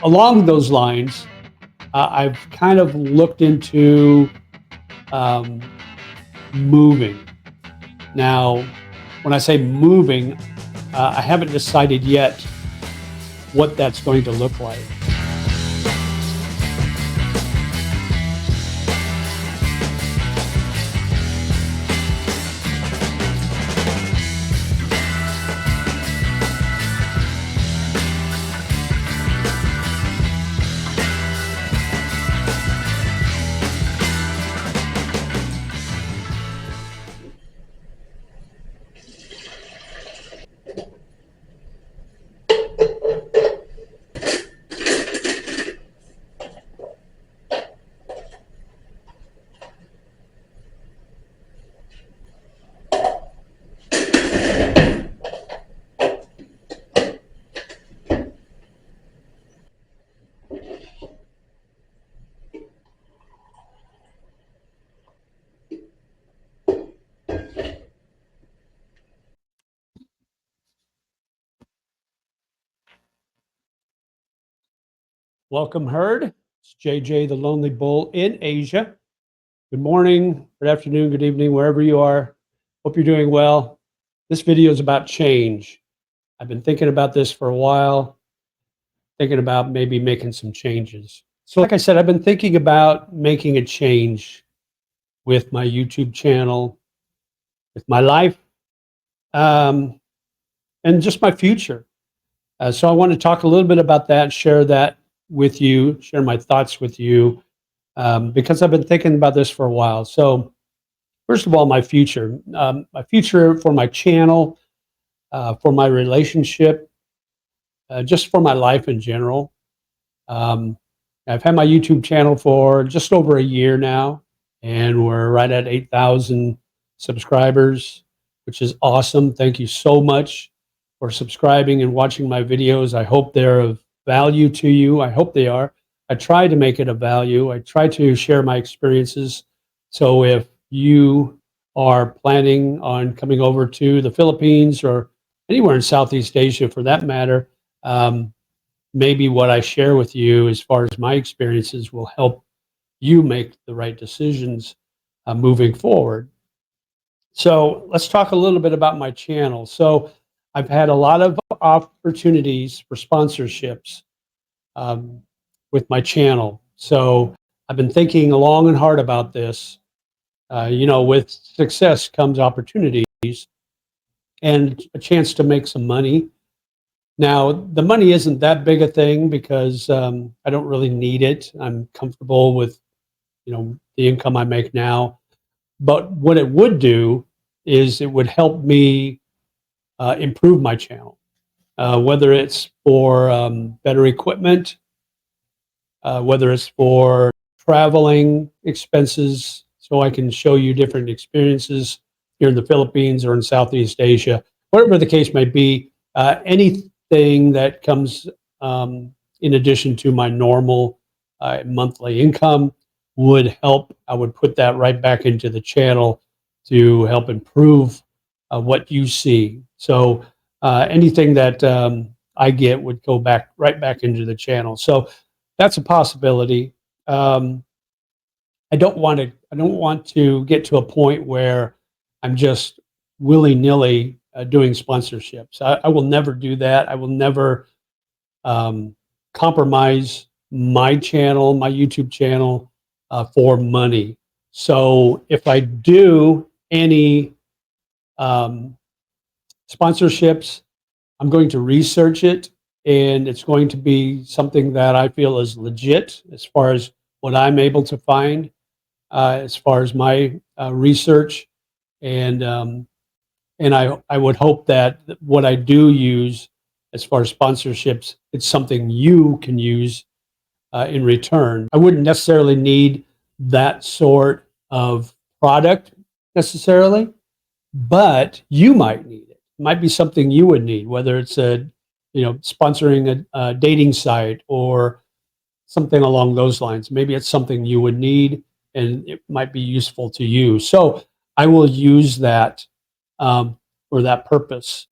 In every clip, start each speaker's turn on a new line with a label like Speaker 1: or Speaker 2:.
Speaker 1: along those lines, I've kind of looked into um, moving. Now, when I say moving, I haven't decided yet what that's going to look like. Welcome, herd. It's JJ, the Lonely Bull in Asia. Good morning, good afternoon, good evening, wherever you are. Hope you're doing well. This video is about change. I've been thinking about this for a while, thinking about maybe making some changes. So like I said, I've been thinking about making a change with my YouTube channel, with my life, and just my future. So I want to talk a little bit about that, share that with you, share my thoughts with you, because I've been thinking about this for a while. So first of all, my future for my channel, for my relationship, just for my life in general. I've had my YouTube channel for just over a year now, and we're right at 8,000 subscribers, which is awesome. Thank you so much for subscribing and watching my videos. I hope they're of value to you. I hope they are. I try to make it of value. I try to share my experiences. So if you are planning on coming over to the Philippines or anywhere in Southeast Asia for that matter, maybe what I share with you as far as my experiences will help you make the right decisions moving forward. So let's talk a little bit about my channel. So I've had a lot of opportunities for sponsorships with my channel. So I've been thinking long and hard about this. With success comes opportunities and a chance to make some money. Now, the money isn't that big a thing because I don't really need it. I'm comfortable with, the income I make now. But what it would do is it would help me improve my channel, whether it's for better equipment, whether it's for traveling expenses, so I can show you different experiences here in the Philippines or in Southeast Asia, whatever the case may be, anything that comes in addition to my normal monthly income would help. I would put that right back into the channel to help improve what you see. So anything that I get would go right back into the channel. So that's a possibility. I don't want to get to a point where I'm just willy-nilly doing sponsorships. I will never do that. I will never compromise my channel, my YouTube channel, for money. So if I do any sponsorships, I'm going to research it, and it's going to be something that I feel is legit as far as what I'm able to find, as far as my research, and I would hope that what I do use as far as sponsorships, it's something you can use in return. I wouldn't necessarily need that sort of product necessarily, but you might need it. It might be something you would need, whether it's sponsoring a dating site or something along those lines. Maybe it's something you would need and it might be useful to you. So I will use that for that purpose.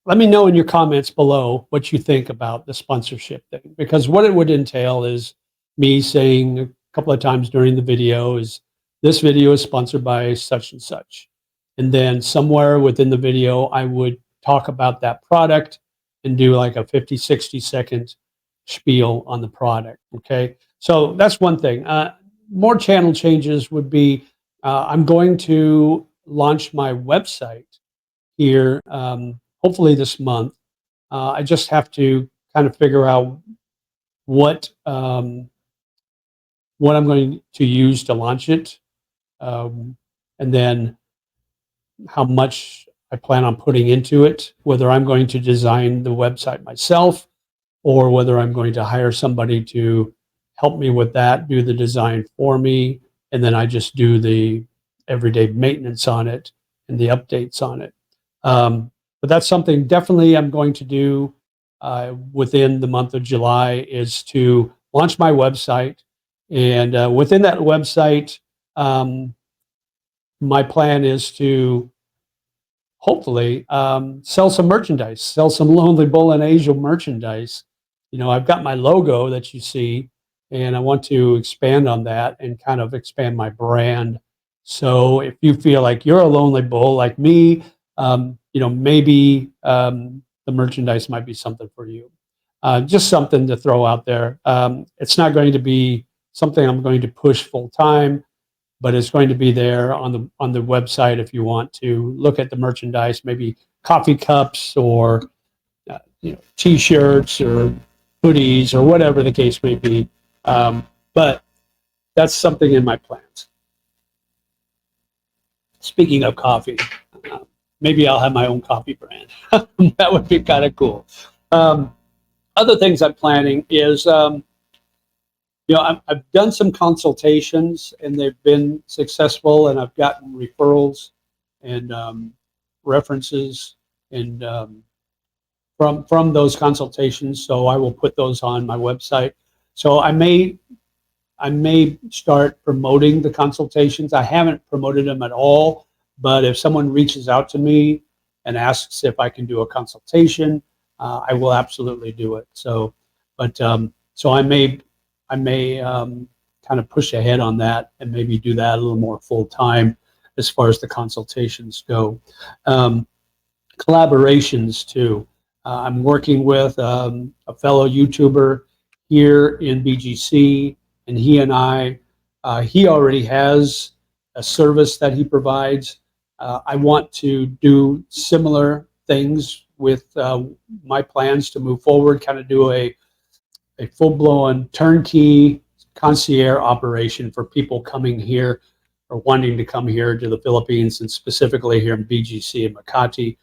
Speaker 1: let me know in your comments below what you think about the sponsorship thing, because what it would entail is me saying a couple of times during the video is this video is sponsored by such and such. And then somewhere within the video, I would talk about that product and do like a 50, 60-second spiel on the product. Okay. So that's one thing. More channel changes would be I'm going to launch my website here, hopefully this month. I just have to kind of figure out what I'm going to use to launch it, and then how much I plan on putting into it, whether I'm going to design the website myself or whether I'm going to hire somebody to help me with that, do the design for me, and then I just do the everyday maintenance on it and the updates on it. But that's something definitely I'm going to do within the month of July, is to launch my website. And within that website, my plan is to hopefully sell some merchandise, sell some Lonely Bullinasia merchandise. You know, I've got my logo that you see, and I want to expand on that and kind of expand my brand. So if you feel like you're a lonely bull like me, you know, maybe the merchandise might be something for you. Just something to throw out there. It's not going to be something I'm going to push full time, but it's going to be there on the website if you want to look at the merchandise, maybe coffee cups or you know, T-shirts or hoodies or whatever the case may be. But that's something in my plans. Speaking of coffee, maybe I'll have my own coffee brand. That would be kind of cool. Other things I'm planning is, you know, I've done some consultations and they've been successful, and I've gotten referrals and references and from those consultations. So I will put those on my website. So I may start promoting the consultations. I haven't promoted them at all, but if someone reaches out to me and asks if I can do a consultation, I will absolutely do it. So, but so I may kind of push ahead on that and maybe do that a little more full time as far as the consultations go. Collaborations too. I'm working with a fellow YouTuber here in BGC, and he and he already has a service that he provides. I want to do similar things with my plans to move forward, kind of do a full-blown turnkey concierge operation for people coming here or wanting to come here to the Philippines, and specifically here in BGC and Makati.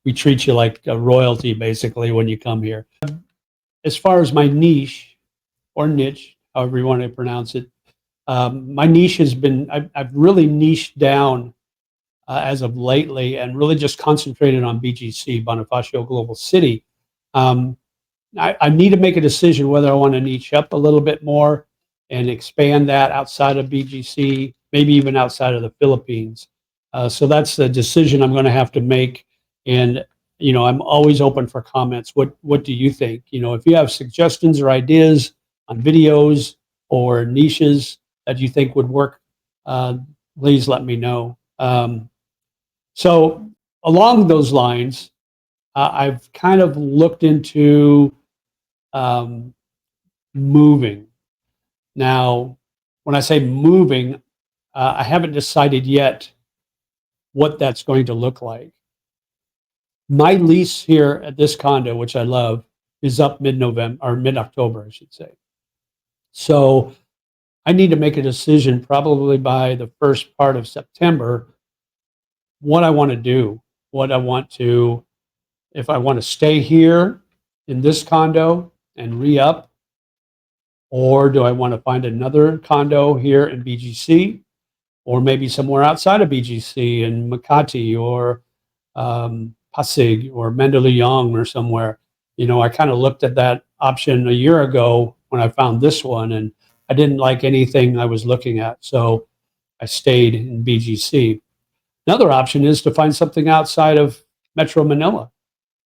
Speaker 1: We treat you like a royalty basically when you come here. As far as my niche or niche, however you want to pronounce it, my niche has been, I've really niched down as of lately and really just concentrated on BGC, Bonifacio Global City. I need to make a decision whether I want to niche up a little bit more and expand that outside of BGC, maybe even outside of the Philippines. So that's the decision I'm going to have to make. And, you know, I'm always open for comments. What do you think? You know, if you have suggestions or ideas on videos or niches that you think would work, please let me know. So along those lines, I've kind of looked into moving. Now, when I say moving, I haven't decided yet what that's going to look like. My lease here at this condo, which I love, is up mid-November or mid-October, I should say. So I need to make a decision probably by the first part of September what I want to do, what I want to, if I want to stay here in this condo and re-up, or do I want to find another condo here in BGC, or maybe somewhere outside of BGC in Makati or Pasig or Mandaluyong or somewhere. You know, I kind of looked at that option a year ago when I found this one, and I didn't like anything I was looking at, so I stayed in BGC. Another option is to find something outside of Metro Manila.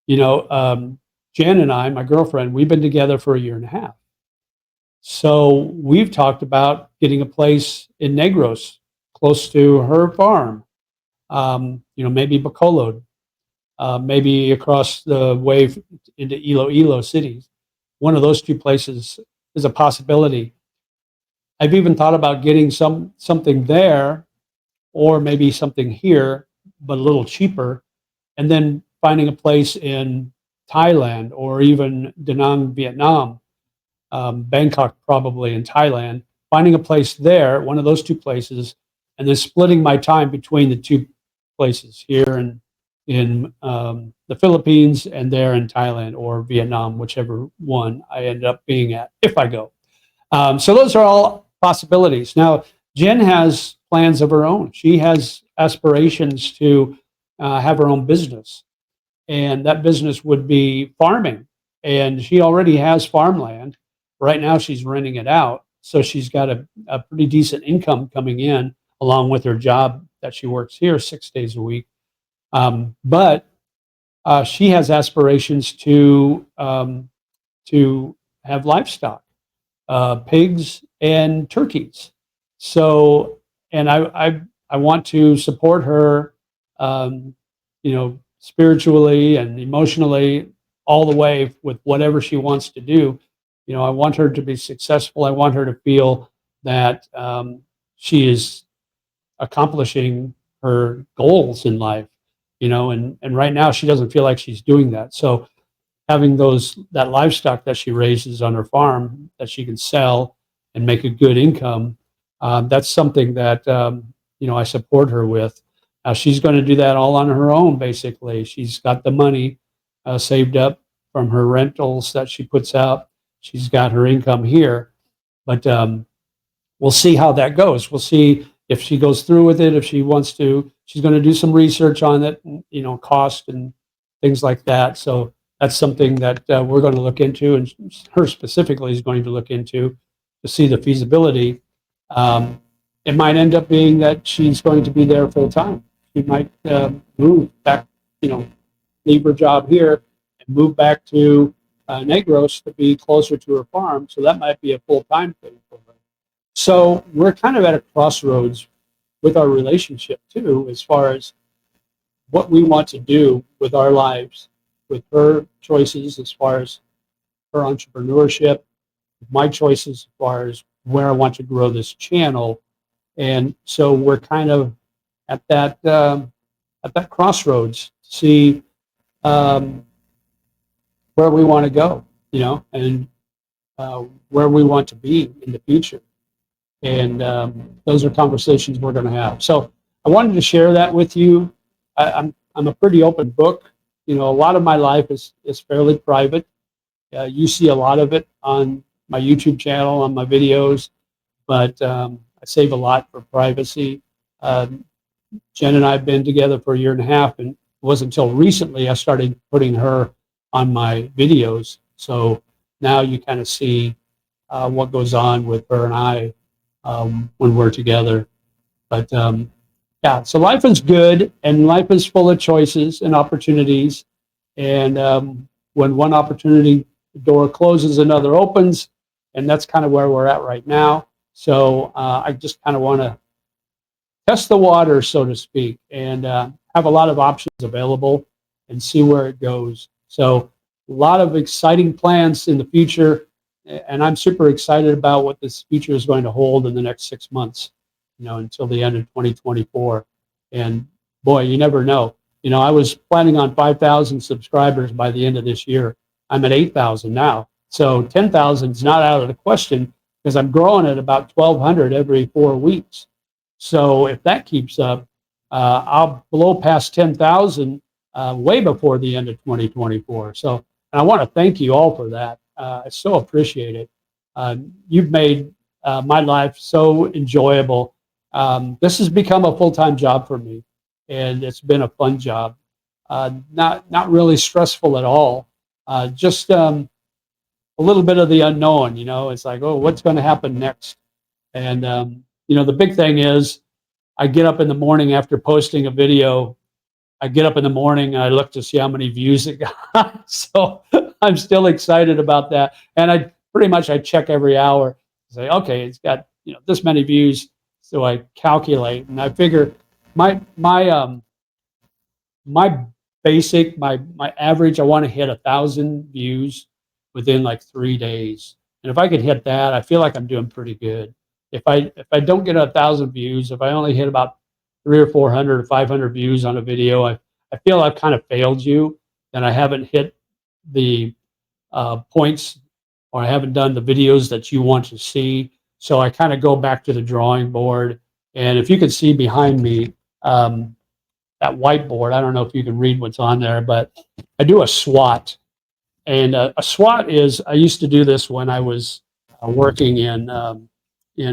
Speaker 1: Jen and I, my girlfriend, we've been together for a year and a half. So we've talked about getting a place in Negros, close to her farm. Maybe Bacolod, maybe across the way into Iloilo City. One of those two places is a possibility. I've even thought about getting something there, or maybe something here, but a little cheaper, and then finding a place in Thailand or even Da Nang, Vietnam, Bangkok probably in Thailand, finding a place there, one of those two places, and then splitting my time between the two places here in the Philippines and there in Thailand or Vietnam, whichever one I end up being at if I go. So those are all possibilities. Now, Jen has plans of her own. She has aspirations to have her own business, and that business would be farming. And she already has farmland. Right now, she's renting it out. So she's got a pretty decent income coming in along with her job that she works here 6 days a week. But she has aspirations to have livestock, pigs and turkeys. So, and I want to support her, spiritually and emotionally all the way with whatever she wants to do. I want her to be successful. I want her to feel that she is accomplishing her goals in life, and right now she doesn't feel like she's doing that. So having that livestock that she raises on her farm that she can sell and make a good income, that's something that I support her with. She's going to do that all on her own. Basically, she's got the money saved up from her rentals that she puts out. She's got her income here, but we'll see how that goes. We'll see if she goes through with it. If she wants to, she's going to do some research on it, cost and things like that. So that's something that we're going to look into, and her specifically is going to look into to see the feasibility. It might end up being that she's going to be there full time. She might move back, leave her job here and move back to Negros to be closer to her farm. So that might be a full time thing for her. So we're kind of at a crossroads with our relationship too, as far as what we want to do with our lives, with her choices as far as her entrepreneurship, my choices as far as where I want to grow this channel. And so we're kind of at that crossroads to see where we want to go, and where we want to be in the future. And those are conversations we're going to have. So I wanted to share that with you. I'm a pretty open book. A lot of my life is fairly private. You see a lot of it on my YouTube channel, on my videos, but I save a lot for privacy. Jen and I have been together for a year and a half, and it wasn't until recently I started putting her on my videos. So now you kind of see what goes on with her and I when we're together. But yeah, so life is good, and life is full of choices and opportunities. And when one opportunity door closes, another opens, and that's kind of where we're at right now. So I just kind of want to test the water, so to speak, and have a lot of options available and see where it goes. So a lot of exciting plans in the future, and I'm super excited about what this future is going to hold in the next 6 months, until the end of 2024. And boy, you never know. I was planning on 5,000 subscribers by the end of this year. I'm at 8,000 now. So 10,000 is not out of the question, because I'm growing at about 1,200 every 4 weeks. So if that keeps up, I'll blow past 10,000 way before the end of 2024. So, and I want to thank you all for that. I so appreciate it. You've made my life so enjoyable. This has become a full-time job for me, and it's been a fun job. Not really stressful at all. Just a little bit of the unknown. It's like, oh, what's going to happen next? And the big thing is, I get up in the morning after posting a video. I get up in the morning and I look to see how many views it got. So I'm still excited about that. And I check every hour, say, okay, it's got this many views. So I calculate, and I figure my basic, my average, I want to hit 1,000 views within like 3 days. And if I could hit that, I feel like I'm doing pretty good. If I don't get 1,000 views, if I only hit about 300 or 400 or 500 views on a video, I feel I've kind of failed you, and I haven't hit the points, or I haven't done the videos that you want to see. So I kind of go back to the drawing board. And if you can see behind me, that whiteboard, I don't know if you can read what's on there, but I do a SWOT. And a SWOT is, I used to do this when I was working in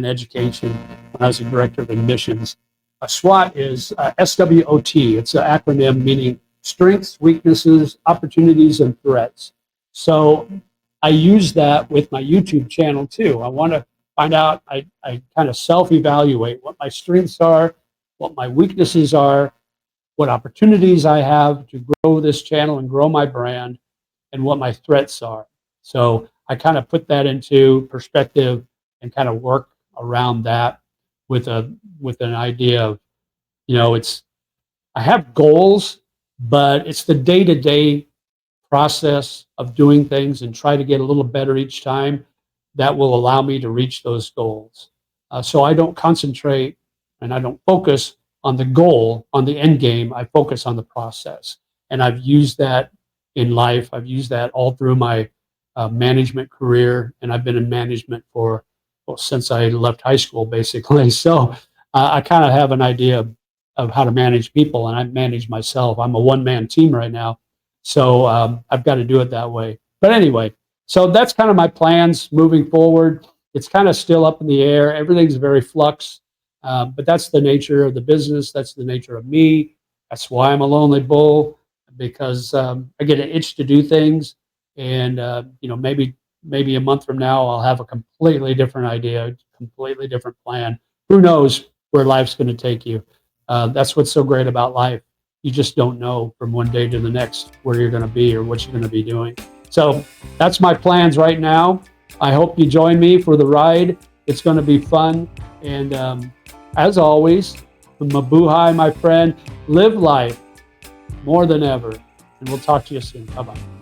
Speaker 1: education, when I was the director of admissions. A SWOT is SWOT. It's an acronym meaning strengths, weaknesses, opportunities, and threats. So I use that with my YouTube channel too. I want to find out, I kind of self-evaluate what my strengths are, what my weaknesses are, what opportunities I have to grow this channel and grow my brand, and what my threats are. So I kind of put that into perspective and kind of work around that with an idea of, I have goals, but it's the day-to-day process of doing things and try to get a little better each time that will allow me to reach those goals. So I don't concentrate and I don't focus on the goal, on the end game. I focus on the process. And I've used that in life. I've used that all through my management career, and I've been in management since I left high school, basically. So I kind of have an idea of how to manage people, and I manage myself. I'm a one-man team right now, so I've got to do it that way. But anyway, so that's kind of my plans moving forward. It's kind of still up in the air. Everything's very flux, but that's the nature of the business. That's the nature of me. That's why I'm a lonely bull, because I get an itch to do things, and maybe a month from now I'll have a completely different idea, completely different plan. Who knows where life's going to take you? That's what's so great about life. You just don't know from one day to the next where you're going to be or what you're going to be doing. So that's my plans right now. I hope you join me for the ride. It's going to be fun. And as always, mabuhay, my friend, live life more than ever. And we'll talk to you soon. Bye-bye.